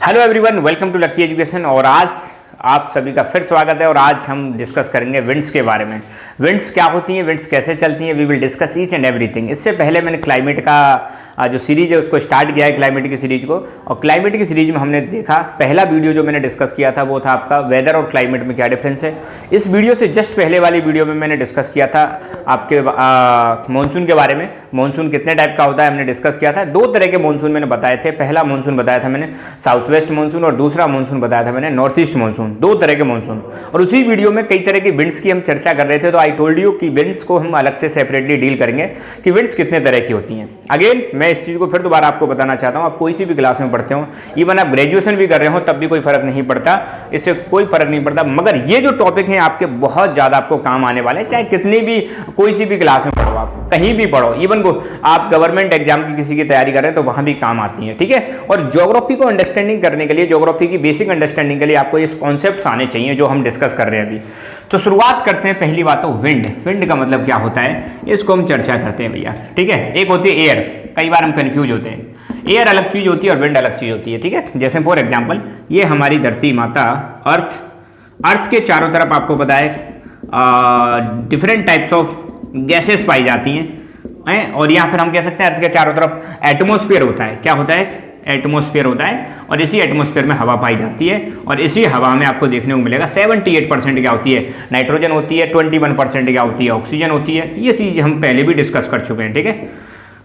Hello everyone, welcome to lucky education. और आज आप सभी का फिर स्वागत है। और आज हम डिस्कस करेंगे विंड्स के बारे में। विंड्स क्या होती हैं, विंड्स कैसे चलती हैं, we will discuss each and everything. इससे पहले मैंने क्लाइमेट का जो सीरीज है उसको स्टार्ट किया है, क्लाइमेट की सीरीज को। और क्लाइमेट की सीरीज में हमने देखा, पहला वीडियो जो मैंने डिस्कस किया था वो था आपका वेदर और क्लाइमेट में क्या डिफरेंस है। इस वीडियो से जस्ट पहले वाली वीडियो में मैंने डिस्कस किया था आपके मानसून के बारे में। मानसून कितने टाइप का होता है हमने डिस्कस किया था। दो तरह के मानसून मैंने बताए थे। पहला मानसून बताया था मैंने साउथ वेस्ट मानसून, और दूसरा मानसून बताया था मैंने नॉर्थ ईस्ट मानसून। दो तरह के मानसून। और उसी वीडियो में कई तरह की विंड्स की हम चर्चा कर रहे थे। तो आई टोल्ड यू कि विंड्स को हम अलग से सेपरेटली डील करेंगे कि विंड्स कितने तरह की होती हैं। अगेन मैं इस चीज़ को फिर दोबारा आपको बताना चाहता हूँ, आप कोई सी भी क्लास में पढ़ते हो, इवन आप ग्रेजुएशन भी कर रहे हो, तब भी कोई फर्क नहीं पड़ता, इससे कोई फर्क नहीं पड़ता। मगर ये जो टॉपिक हैं आपके बहुत ज़्यादा आपको काम आने वाले हैं, चाहे कितनी भी कोई सी भी क्लास में पढ़ो, आप कहीं भी पढ़ो, इवन आप गवर्नमेंट एग्जाम की किसी की तैयारी कर रहे हैं तो वहाँ भी काम आती हैं, ठीक है। और ज्योग्राफी को अंडरस्टैंडिंग करने के लिए, ज्योग्राफी की बेसिक अंडरस्टैंडिंग के लिए आपको ये कॉन्सेप्ट्स आने चाहिए जो हम डिस्कस कर रहे हैं अभी। तो शुरुआत करते हैं। पहली बात तो विंड। विंड का मतलब क्या होता है, इसको हम चर्चा करते हैं भैया, ठीक है। एक होती है एयर, कई बार हम कंफ्यूज होते हैं। एयर अलग चीज़ होती है और विंड अलग चीज़ होती है, ठीक है। जैसे फॉर एग्जांपल ये हमारी धरती माता अर्थ के चारों तरफ आपको पता है डिफरेंट टाइप्स ऑफ गैसेस पाई जाती हैं। और यहाँ पर हम कह सकते हैं अर्थ के चारों तरफ एटमॉस्फेयर होता है। क्या होता है? एटमॉस्फेयर होता है। और इसी एटमॉस्फेयर में हवा पाई जाती है। और इसी हवा में आपको देखने को मिलेगा 78% क्या होती है नाइट्रोजन होती है, 21% क्या होती है ऑक्सीजन होती है। ये चीज़ हम पहले भी डिस्कस कर चुके हैं, ठीक है।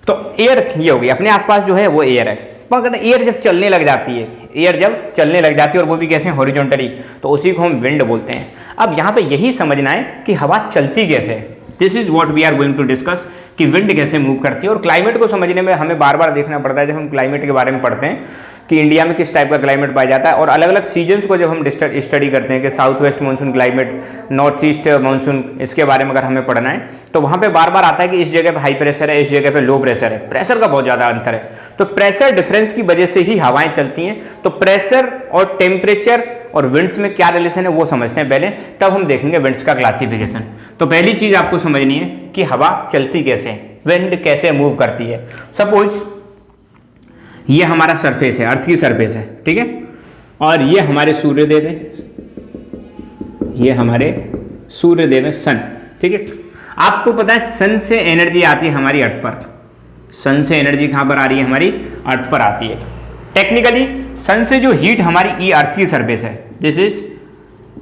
तो एयर ये होगी, अपने आसपास जो है वो एयर है। पर एयर जब चलने लग जाती है, एयर जब चलने लग जाती है और वो भी कैसे, हॉरिजॉन्टली, तो उसी को हम विंड बोलते हैं। अब यहाँ पे यही समझना है कि हवा चलती कैसे है। This is what we are going to discuss कि विंड कैसे मूव करती है। और क्लाइमेट को समझने में हमें बार बार देखना पड़ता है जब हम क्लाइमेट के बारे में पढ़ते हैं कि इंडिया में किस टाइप का क्लाइमेट पाया जाता है। और अलग अलग सीजन्स को जब हम स्टडी करते हैं कि south west monsoon climate, north east monsoon, इसके बारे में अगर हमें पढ़ना है तो वहाँ पे बार बार आता है कि इस जगह पे हाई प्रेशर है, इस जगह पे लो प्रेशर है। प्रेशर का बहुत ज़्यादा अंतर है। तो प्रेशर डिफरेंस की वजह से ही हवाएं चलती हैं। तो प्रेशर और टेम्परेचर और विंड्स में क्या रिलेशन है वो समझते हैं पहले, तब हम देखेंगे विंड्स का क्लासिफिकेशन। तो पहली चीज़ आपको समझनी है कि हवा चलती कैसे है, विंड कैसे मूव करती है। सपोज ये हमारा सरफेस है, अर्थ की सरफेस है, ठीक है। और ये हमारे सूर्यदेव है, ये हमारे सूर्यदेव है, सन, ठीक है। आपको पता है सन से एनर्जी आती है हमारी अर्थ पर। सन से एनर्जी कहाँ पर आ रही है, हमारी अर्थ पर आती है। टेक्निकली सन से जो हीट हमारी, ये अर्थ की सरफेस है, दिस इज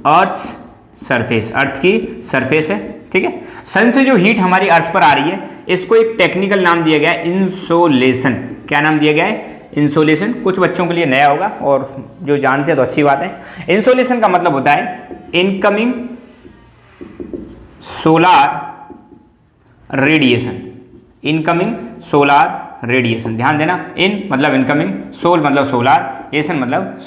अर्थ सरफेस, अर्थ की सरफेस है, ठीक है। सन से जो हीट हमारी अर्थ पर आ रही है, इसको एक टेक्निकल नाम दिया गया है, इंसोलेशन। क्या नाम दिया गया है? इंसोलेशन। कुछ बच्चों के लिए नया होगा और जो जानते हैं तो अच्छी बात है। इंसोलेशन का मतलब होता है incoming solar radiation. Incoming solar radiation, ध्यान देना। इन मतलब इनकमिंग, सोल मतलब सोलार, एसन मतलब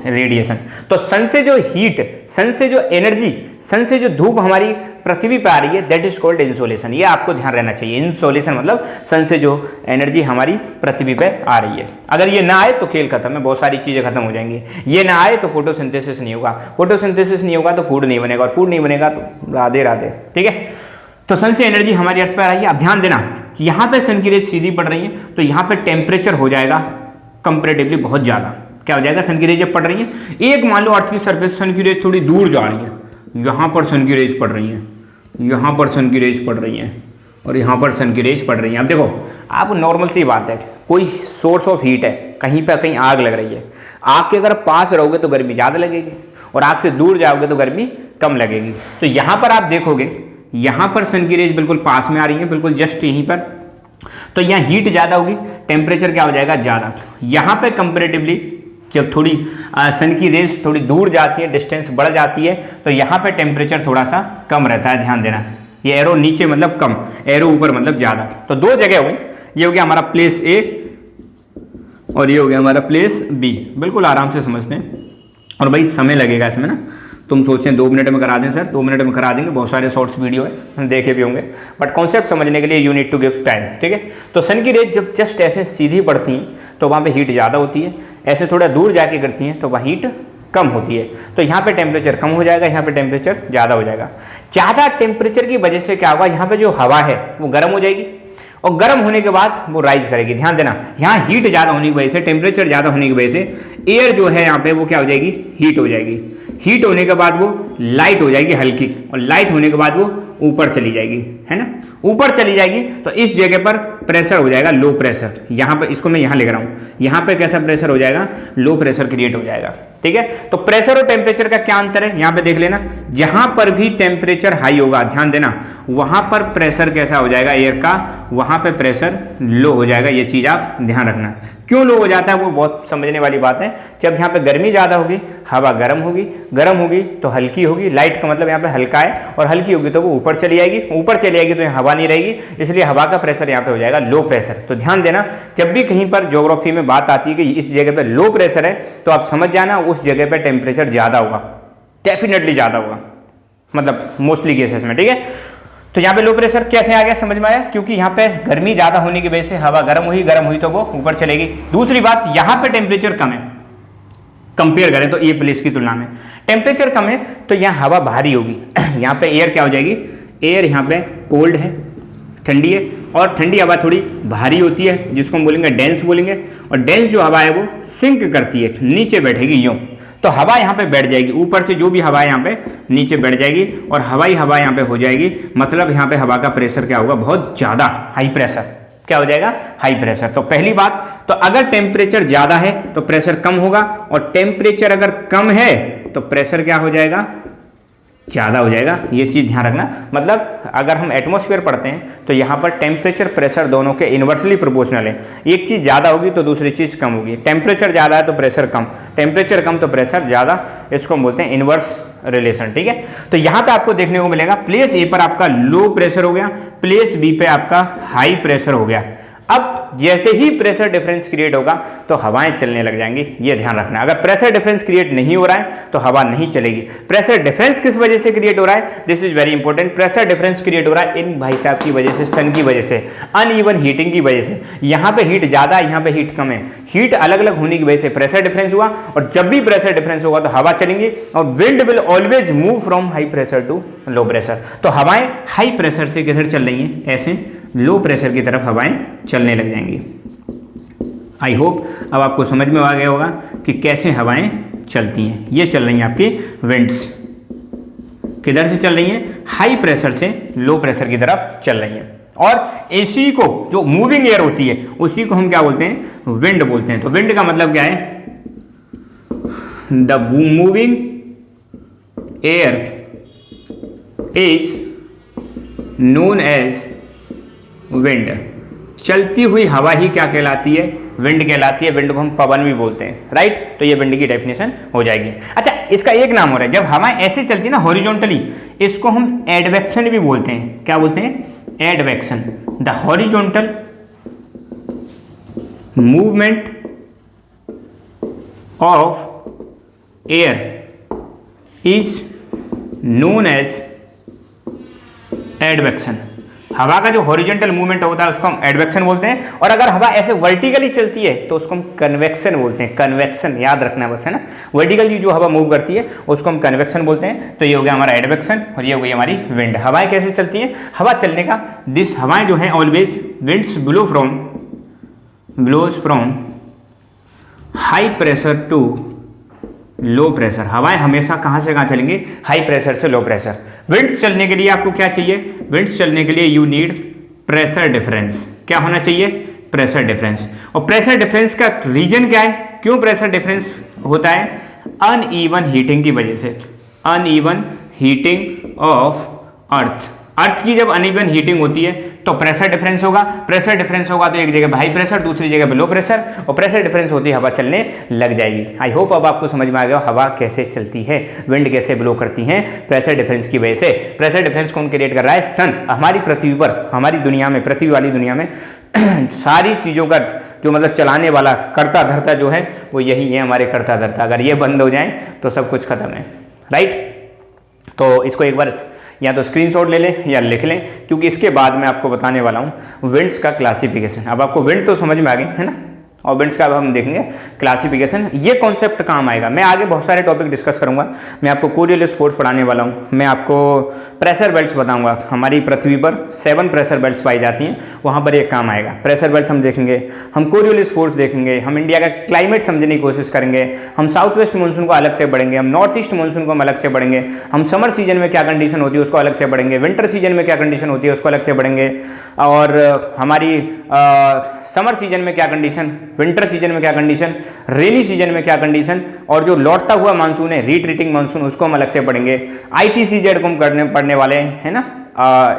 रेडिएशन। तो सन से जो हीट, सन से जो एनर्जी, सन से जो धूप हमारी पृथ्वी पर आ रही है, दैट इज कॉल्ड इंसोलेशन। ये आपको ध्यान रहना चाहिए। इंसोलेशन मतलब सन से जो एनर्जी हमारी पृथ्वी पर आ रही है। अगर ये ना आए तो खेल खत्म है, बहुत सारी चीज़ें खत्म हो जाएंगी। ये ना आए तो फोटोसिंथेसिस नहीं होगा, फोटोसिंथेसिस नहीं होगा तो फूड नहीं बनेगा, और फूड नहीं बनेगा तो राधे राधे, ठीक है। तो सन से एनर्जी हमारी अर्थ पर आ रही है। अब ध्यान देना, यहाँ पे सन की रेज सीधी पड़ रही है तो यहाँ पे टेम्परेचर हो जाएगा कंपेरेटिवली बहुत ज़्यादा। क्या हो जाएगा? सन की रेज जब पड़ रही है, एक मान लो अर्थ की सरफेस सन की रेज थोड़ी दूर जा रही है, यहाँ पर सन की रेज पड़ रही है, यहाँ पर सन की रेज पड़ रही है, और यहाँ पर सन की रेज पड़ रही है। अब देखो, आप नॉर्मल सी बात है, कोई सोर्स ऑफ हीट है, कहीं पर कहीं आग लग रही है। आग के अगर पास रहोगे तो गर्मी ज़्यादा लगेगी, और आग से दूर जाओगे तो गर्मी कम लगेगी। तो यहाँ पर आप देखोगे, यहाँ पर सन की रेज बिल्कुल पास में आ रही है, बिल्कुल जस्ट यहीं पर, तो यहाँ हीट ज़्यादा होगी, टेम्परेचर क्या हो जाएगा? ज़्यादा। यहाँ पे कंपेरेटिवली जब थोड़ी सन की रेज थोड़ी दूर जाती है, डिस्टेंस बढ़ जाती है, तो यहाँ पे टेम्परेचर थोड़ा सा कम रहता है। ध्यान देना, ये एरो नीचे मतलब कम, एरो ऊपर मतलब ज़्यादा। तो दो जगह हुई, ये हो गया हमारा प्लेस ए और ये हो गया हमारा प्लेस बी। बिल्कुल आराम से समझते हैं। और भाई समय लगेगा इसमें ना, तुम सोचें 2 मिनट में करा दें सर, 2 मिनट में करा देंगे, बहुत सारे शॉर्ट्स वीडियो है, देखे भी होंगे, बट कॉन्सेप्ट समझने के लिए you need to give time, ठीक है। तो सन की रेज जब जस्ट ऐसे सीधी पड़ती हैं तो वहाँ पे हीट ज़्यादा होती है, ऐसे थोड़ा दूर जाके करती हैं तो वहाँ हीट कम होती है। तो यहाँ पे टेम्परेचर कम हो जाएगा, यहाँ पे टेम्परेचर ज़्यादा हो जाएगा। ज़्यादा टेम्परेचर की वजह से क्या होगा, यहाँ पे जो हवा है वो गर्म हो जाएगी, और गर्म होने के बाद वो राइज करेगी। ध्यान देना, यहाँ हीट ज़्यादा होने की वजह से, टेम्परेचर ज़्यादा होने की वजह से एयर जो है यहाँ पे वो क्या हो जाएगी, हीट हो जाएगी। हीट होने के बाद वो लाइट हो जाएगी हल्की, और लाइट होने के बाद वो ऊपर चली जाएगी, है ना, ऊपर चली जाएगी। तो इस जगह पर प्रेशर हो जाएगा लो प्रेशर। यहाँ पर इसको मैं यहाँ लिख रहा हूँ, यहाँ पे कैसा प्रेशर हो जाएगा, लो प्रेशर क्रिएट हो जाएगा। ठीक है, तो प्रेशर और टेम्परेचर का क्या अंतर है यहाँ पे देख लेना। जहां पर भी टेम्परेचर हाई होगा, ध्यान देना, वहां पर प्रेशर कैसा हो जाएगा एयर का, वहां पे प्रेशर लो हो जाएगा। ये चीज आप ध्यान रखना। क्यों लो हो जाता है वो बहुत समझने वाली बात है। जब यहाँ पे गर्मी ज़्यादा होगी, हवा गर्म होगी, गर्म होगी तो हल्की होगी, लाइट का मतलब यहाँ पे हल्का है, और हल्की होगी तो वो ऊपर चली जाएगी, ऊपर चली जाएगी तो यहाँ हवा नहीं रहेगी, इसलिए हवा का प्रेशर यहाँ पे हो जाएगा लो प्रेशर। तो ध्यान देना, जब भी कहीं पर ज्योग्राफी में बात आती है कि इस जगह पे लो प्रेशर है, तो आप समझ जाना उस जगह पे टेम्परेचर ज़्यादा होगा, डेफिनेटली ज़्यादा होगा, मतलब मोस्टली केसेस में। ठीक है, तो यहाँ पे लो प्रेशर कैसे आ गया, समझ में आया, क्योंकि यहाँ पे गर्मी ज़्यादा होने की वजह से हवा गर्म हुई तो वो ऊपर चलेगी। दूसरी बात, यहाँ पे टेम्परेचर कम है, कंपेयर करें तो ये प्लेस की तुलना में टेम्परेचर कम है, तो यहाँ हवा भारी होगी। यहाँ पे एयर क्या हो जाएगी, एयर यहाँ पे कोल्ड है, ठंडी है, और ठंडी हवा थोड़ी भारी होती है, जिसको हम बोलेंगे डेंस बोलेंगे। और डेंस जो हवा है वो सिंक करती है, नीचे बैठेगी यूँ, तो हवा यहाँ पे बैठ जाएगी, ऊपर से जो भी हवा है यहाँ पे नीचे बैठ जाएगी, और हवा यहाँ पे हो जाएगी। मतलब यहाँ पे हवा का प्रेशर क्या होगा, बहुत ज़्यादा हाई प्रेशर, क्या हो जाएगा, हाई प्रेशर। तो पहली बात, तो अगर टेम्परेचर ज़्यादा है तो प्रेशर कम होगा, और टेम्परेचर अगर कम है तो प्रेशर क्या हो जाएगा, ज़्यादा हो जाएगा। ये चीज़ ध्यान रखना। मतलब अगर हम एटमॉस्फेयर पढ़ते हैं तो यहाँ पर टेम्परेचर प्रेशर दोनों के इन्वर्सली प्रोपोर्शनल है, एक चीज़ ज़्यादा होगी तो दूसरी चीज़ कम होगी। टेम्परेचर ज़्यादा है तो प्रेशर कम, टेम्परेचर कम तो प्रेशर ज़्यादा, इसको हम बोलते हैं इन्वर्स रिलेशन। ठीक है, तो यहाँ पे आपको देखने को मिलेगा प्लेस ए पर आपका लो प्रेशर हो गया, प्लेस बी पे आपका हाई प्रेशर हो गया। अब जैसे ही प्रेशर डिफरेंस क्रिएट होगा तो हवाएं चलने लग जाएंगी, ये ध्यान रखना। अगर प्रेशर डिफरेंस क्रिएट नहीं हो रहा है तो हवा नहीं चलेगी। प्रेशर डिफरेंस किस वजह से क्रिएट हो रहा है, this is very important. Pressure difference create हो रहा है इन भाई साहब की वजह से, सन की वजह से, अनइवन हीटिंग की वजह से। यहाँ पे हीट ज़्यादा है, यहाँ पे हीट कम है, हीट अलग अलग होने की वजह से प्रेशर डिफरेंस हुआ। और जब भी प्रेशर डिफरेंस होगा तो हवा चलेंगी, और wind will always move from high pressure to low pressure. तो हवाएं हाई प्रेशर से किधर चल रही हैं, ऐसे लो प्रेशर की तरफ हवाएं चलने लग जाएंगी। आई होप अब आपको समझ में आ गया होगा कि कैसे हवाएं चलती हैं। ये चल रही हैं आपकी विंड्स, किधर से चल रही हैं, हाई प्रेशर से लो प्रेशर की तरफ चल रही हैं। और इसी को, जो मूविंग एयर होती है, उसी को हम क्या बोलते हैं, विंड बोलते हैं। तो विंड का मतलब क्या है, the moving air is known as wind. चलती हुई हवा ही क्या कहलाती है, विंड कहलाती है। विंड को हम पवन भी बोलते हैं, राइट। तो ये विंड की डेफिनेशन हो जाएगी। अच्छा, इसका एक नाम हो रहा है, जब हवा ऐसे चलती है ना हॉरिजॉन्टली, इसको हम एडवेक्शन भी बोलते हैं। क्या बोलते हैं, advection. The horizontal movement of air is known as advection. हवा का जो हॉरिजॉन्टल मूवमेंट होता है उसको हम एडवेक्शन बोलते हैं, और अगर हवा ऐसे वर्टिकली चलती है तो उसको हम कन्वेक्शन बोलते हैं। कन्वेक्शन याद रखना है बस, है ना। वर्टिकली जो हवा मूव करती है उसको हम कन्वेक्शन बोलते हैं। तो ये हो गया हमारा एडवेक्शन, और ये हो गई हमारी विंड। हवाएं कैसे चलती हैं, हवा चलने का दिस, हवाएं जो है always winds blows from high pressure to low pressure. हवाएं हमेशा कहाँ से कहाँ चलेंगी, हाई प्रेशर से लो प्रेशर। विंड्स चलने के लिए आपको क्या चाहिए, विंड्स चलने के लिए यू नीड प्रेशर डिफरेंस। क्या होना चाहिए, प्रेशर डिफरेंस। और प्रेशर डिफरेंस का रीजन क्या है, क्यों प्रेशर डिफरेंस होता है, अनइवन हीटिंग की वजह से। Uneven heating of earth. Earth की जब अनइवन हीटिंग होती है तो प्रेशर डिफरेंस होगा। प्रेशर डिफरेंस होगा तो एक जगह पे हाई प्रेशर, दूसरी जगह पे लो प्रेशर, और प्रेशर डिफरेंस होती है हवा चलने लग जाएगी। आई होप अब आपको समझ में आ गया हवा कैसे चलती है, विंड कैसे ब्लो करती हैं, प्रेशर डिफरेंस की वजह से। प्रेशर डिफरेंस कौन क्रिएट कर रहा है, सन। हमारी पृथ्वी पर, हमारी दुनिया में, पृथ्वी वाली दुनिया में सारी चीज़ों का जो मतलब चलाने वाला कर्ता धर्ता जो है वो यही है, हमारे कर्ता धर्ता। अगर ये बंद हो जाए तो सब कुछ खत्म है, राइट। तो इसको एक बार या तो स्क्रीनशॉट ले लें या लिख लें, क्योंकि इसके बाद मैं आपको बताने वाला हूँ विंड्स का क्लासिफिकेशन। अब आपको विंड तो समझ में आ गई है ना, और विंड्स का अब हम देखेंगे क्लासिफिकेशन। ये कॉन्सेप्ट काम आएगा, मैं आगे बहुत सारे टॉपिक डिस्कस करूंगा। मैं आपको कोरियोलिस फोर्स पढ़ाने वाला हूँ, मैं आपको प्रेशर बेल्ट्स बताऊंगा। हमारी पृथ्वी पर 7 प्रेशर बेल्ट्स पाई जाती हैं, वहाँ पर एक काम आएगा। प्रेशर बेल्ट्स हम देखेंगे, हम कोरियोलिस फोर्स देखेंगे, हम इंडिया का क्लाइमेट समझने की कोशिश करेंगे, हम साउथ वेस्ट मानसून को अलग से पढ़ेंगे, हम नॉर्थ ईस्ट मानसून को हम अलग से पढ़ेंगे, हम समर सीजन में क्या कंडीशन होती है उसको अलग से पढ़ेंगे, विंटर सीजन में क्या कंडीशन होती है उसको अलग से पढ़ेंगे, और हमारी समर सीजन में क्या कंडीशन, विंटर सीजन में क्या कंडीशन, रेनी सीजन में क्या कंडीशन, और जो लौटता हुआ मानसून है रिट्रीटिंग मानसून उसको हम अलग से पढ़ेंगे। ITCZ को हम पढ़ने वाले हैं ना,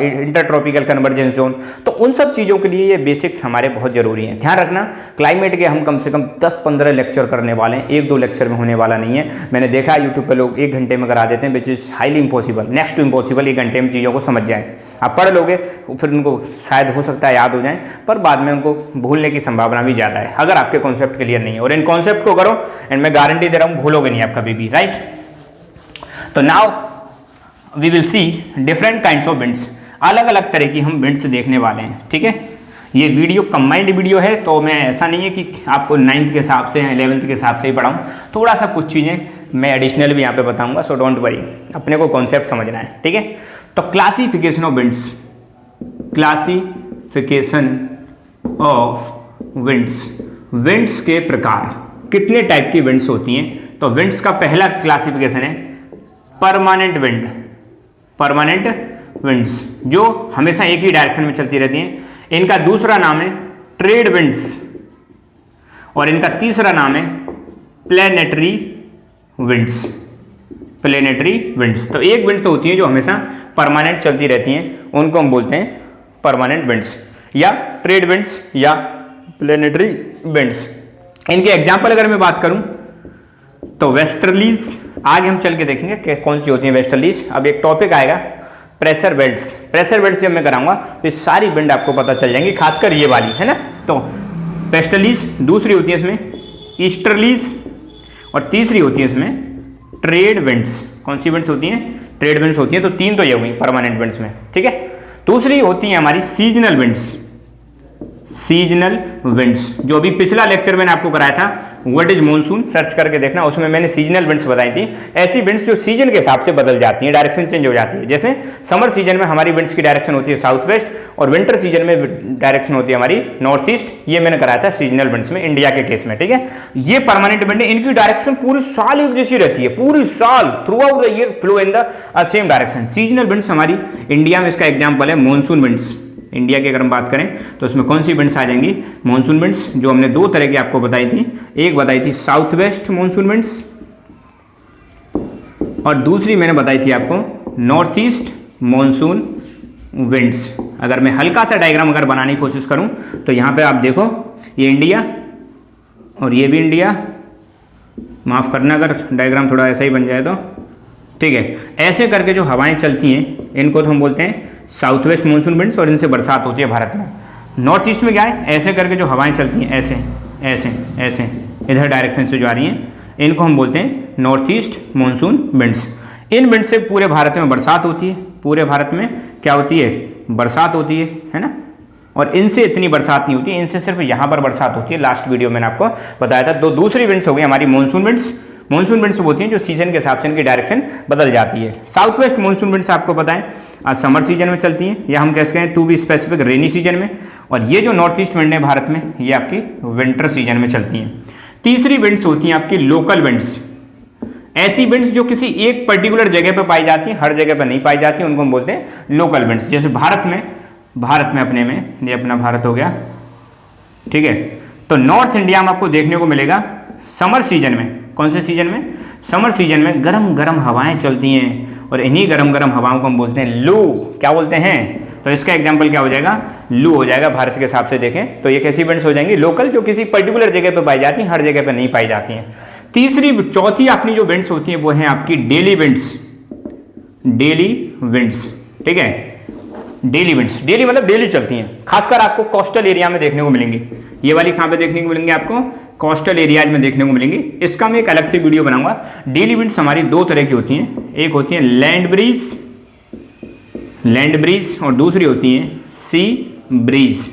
इंटर ट्रॉपिकल कन्वर्जेंस जोन। तो उन सब चीज़ों के लिए ये बेसिक्स हमारे बहुत ज़रूरी हैं। ध्यान रखना, क्लाइमेट के हम कम से कम 10-15 लेक्चर करने वाले हैं, 1-2 लेक्चर में होने वाला नहीं है। मैंने देखा है यूट्यूब पे लोग 1 घंटे में करा देते हैं, which is highly impossible, next to impossible. 1 घंटे में चीज़ों को समझ जाएँ, आप पढ़ लोगे फिर उनको शायद हो सकता है याद हो जाए, पर बाद में उनको भूलने की संभावना भी ज़्यादा है अगर आपके कॉन्सेप्ट क्लियर नहीं है। और इन कॉन्सेप्ट को करो एंड मैं गारंटी दे रहा हूँ भूलोगे नहीं आप कभी भी, राइट। तो now we will see different kinds of winds, अलग अलग तरह की हम विंड्स देखने वाले हैं, ठीक है। ये वीडियो कंबाइंड वीडियो है, तो मैं ऐसा नहीं है कि आपको 9th के हिसाब से 11th के हिसाब से ही पढ़ाऊँ, थोड़ा सा कुछ चीज़ें मैं एडिशनल भी यहाँ पे बताऊँगा, सो डोंट वरी, अपने को कॉन्सेप्ट समझना है, ठीक है। तो classification of winds, classification of winds, winds के प्रकार, कितने टाइप की विंड्स होती हैं। तो विंड्स का पहला क्लासिफिकेशन है परमानेंट विंड, परमानेंट विंड्स जो हमेशा एक ही डायरेक्शन में चलती रहती हैं। इनका दूसरा नाम है ट्रेड विंड्स और इनका तीसरा नाम है प्लेनेटरी विंड्स, प्लेनेटरी विंड्स। तो एक विंड तो होती है जो हमेशा परमानेंट चलती रहती हैं, उनको हम बोलते हैं परमानेंट विंड्स या ट्रेड विंड्स या प्लेनेटरी विंड्स। इनके एग्जाम्पल अगर मैं बात करूं तो वेस्टर्लीज, आगे हम चल के देखेंगे कि कौन सी होती है वेस्टर्लीज। अब एक टॉपिक आएगा प्रेशर बेल्ट्स, प्रेशर बेल्ट्स जब मैं कराऊंगा तो ये सारी विंड आपको पता चल जाएंगी, खासकर ये वाली, है ना। तो वेस्टर्लीज, दूसरी होती है इसमें ईस्टर्लीज और तीसरी होती है इसमें ट्रेड विंड्स। कौन सी विंड्स होती हैं? ट्रेड विंड्स होती हैं। तो 3 तो ये हुई परमानेंट विंड्स में, ठीक है। दूसरी होती है हमारी सीजनल विंड्स, सीजनल विंड्स जो अभी पिछला लेक्चर मैंने आपको कराया था व्हाट इज मॉनसून, सर्च करके देखना, उसमें मैंने सीजनल विंड्स बताई थी। ऐसी विंड्स जो सीजन के हिसाब से बदल जाती हैं, डायरेक्शन चेंज हो जाती है। जैसे समर सीजन में हमारी विंड्स की डायरेक्शन होती है साउथ वेस्ट और विंटर सीजन में डायरेक्शन होती है हमारी नॉर्थ ईस्ट। ये मैंने कराया था सीजनल विंड्स में, इंडिया के केस में, ठीक है। ये परमानेंट विंड है, इनकी डायरेक्शन पूरी साल एक जैसी रहती है, पूरी साल through out the year flow in the same direction. Seasonal winds हमारी इंडिया में, इसका एग्जाम्पल है मॉनसून विंड्स। इंडिया की अगर हम बात करें तो इसमें कौन सी विंड्स आ जाएंगी? मॉनसून विंड्स, जो हमने 2 तरह की आपको बताई थी। एक बताई थी साउथ वेस्ट मॉनसून विंड्स और दूसरी मैंने बताई थी आपको नॉर्थ ईस्ट मॉनसून विंड्स। अगर मैं हल्का सा डायग्राम अगर बनाने की कोशिश करूं तो यहाँ पे आप देखो, ये इंडिया और ये भी इंडिया, माफ़ करना अगर डायग्राम थोड़ा ऐसा ही बन जाए तो, ठीक है। ऐसे करके जो हवाएं चलती हैं इनको तो हम बोलते हैं साउथ वेस्ट मानसून विंड्स और इनसे बरसात होती है भारत में। नॉर्थ ईस्ट में क्या है? ऐसे करके जो हवाएं चलती हैं, ऐसे ऐसे ऐसे इधर डायरेक्शन से जो आ रही हैं, इनको हम बोलते हैं नॉर्थ ईस्ट मानसून विंड्स। इन विंड से पूरे भारत में बरसात होती है, पूरे भारत में क्या होती है? बरसात होती है ना। और इनसे इतनी बरसात नहीं होती, इनसे सिर्फ यहाँ पर बरसात होती है। लास्ट वीडियो मैंने आपको बताया था। तो दूसरी विंड्स हो गई हमारी मानसून विंड्स। मानसून विंड्स होती हैं जो सीजन के हिसाब से इनकी डायरेक्शन बदल जाती है। साउथ वेस्ट मानसून विंड्स आपको पता है आज समर सीजन में चलती हैं, या हम कैसे कहें to be specific rainy season में। और ये जो नॉर्थ ईस्ट विंड है भारत में, ये आपकी विंटर सीजन में चलती हैं। तीसरी विंड्स होती हैं आपकी लोकल विंड्स। ऐसी विंड्स जो किसी एक पर्टिकुलर जगह पर पाई जाती हैं, हर जगह पर नहीं पाई जाती, उनको हम बोलते हैं लोकल विंड्स। जैसे भारत में अपने में, ये अपना भारत हो गया, ठीक है। तो नॉर्थ इंडिया में आपको देखने को मिलेगा समर सीजन में। कौन से सीजन में? समर सीजन में गरम गरम हवाएं चलती हैं और इन्हीं गरम गरम हवाओं को हम बोलते हैं लू। क्या बोलते हैं? तो इसका एग्जांपल क्या हो जाएगा? लू हो जाएगा। भारत के हिसाब से देखें तो ये कैसी विंड्स हो जाएंगी? लोकल, जो किसी पर्टिकुलर जगह पर पाई जाती हैं, हर जगह पर नहीं पाई जाती हैं। चौथी अपनी जो विंड्स होती हैं वो हैं आपकी डेली विंड्स, डेली विंड्स, ठीक है। डेली विंड्स, डेली मतलब डेली चलती हैं, खासकर आपको कोस्टल एरिया में देखने को मिलेंगी। ये वाली कहाँ पे देखने को मिलेंगी? आपको कोस्टल एरियाज में देखने को मिलेंगी। इसका मैं एक अलग से वीडियो बनाऊंगा। डेली विंड्स हमारी 2 तरह की होती हैं, एक होती है लैंड ब्रीज और दूसरी होती है सी ब्रीज,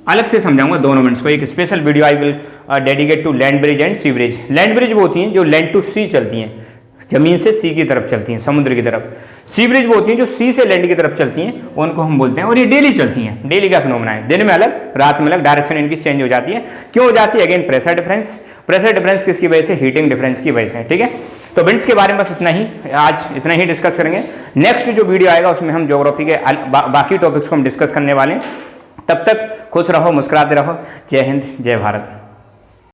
अलग से समझाऊंगा दोनों विंड्स को। एक special video I will dedicate to land bridge and sea bridge. Land bridge वो होती हैं जो लैंड टू सी चलती हैं, जमीन से सी की तरफ चलती हैं, समुद्र की तरफ। सी ब्रिज वो होती हैं जो सी से लैंड की तरफ चलती हैं, उनको हम बोलते हैं। और ये डेली चलती हैं, डेली का फिनोमेना है, दिन में अलग रात में अलग, डायरेक्शन इनकी चेंज हो जाती है। क्यों हो जाती है? Again pressure difference. Pressure difference किसकी वजह से? हीटिंग डिफरेंस की वजह से। ठीक है, तो विंड्स के बारे में बस इतना ही, आज इतना ही डिस्कस करेंगे। नेक्स्ट जो वीडियो आएगा उसमें हम ज्योग्राफी के बाकी टॉपिक्स को हम डिस्कस करने वाले हैं। तब तक खुश रहो, मुस्कुराते रहो। जय हिंद, जय भारत।